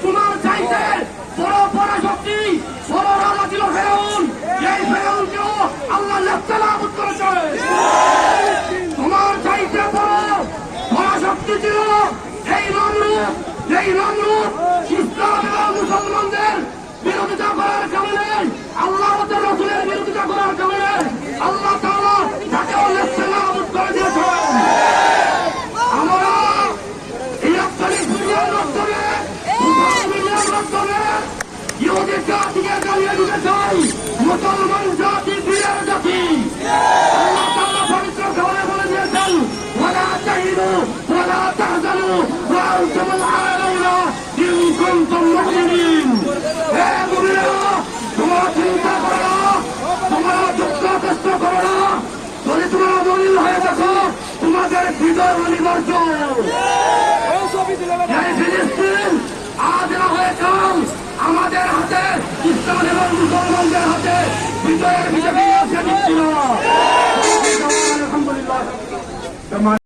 তোমার চাইতে বড় পরাশক্তি বড় রাজা ছিল ফেরাউন। এই ফেরাউনকেও আল্লাহ নেস্তানাবুদ করেছে। তোমার চাইতে বড় পরাশক্তি ছিল এই নমরুদ। এই নমরুদ ইসলাম এবং মুসলমানদের বিরোধিতা করার কারণে, আল্লাহ ও তার রাসূলের বিরোধিতা করার কারণে আল্লাহ তাআলা তাকেও নেস্তানাবুদ করে দিয়েছেন। আমরা ইলেকট্রনিক মিডিয়ার মাধ্যমে ইহুদি জাতিকে জ্বালিয়ে দিতে চাই। মুসলমান জাতি বীরের জাতি। আল্লাহ তাআলা পবিত্র কোরআনে বলে দিয়েছেন, ওয়ালা তাহিনু ওয়ালা তাহজানু ওয়া আনতুমুল আ'লাউনা ইন কুনতুম মুমিনিন। হে মুমিনেরা, তোমরা চিন্তা করো না, তোমরা দুঃখ কষ্ট করো না। যদি তোমরা দলিল হয়ে থাকো, তোমাদের বিজয় অনিবার্য। ফিলিস্তিন আজ না হয়ে কাল আমাদের হাতে, ইসলাম এবং মুসলমানদের হাতে বিজয়ের বিজয় আসে দিচ্ছিল।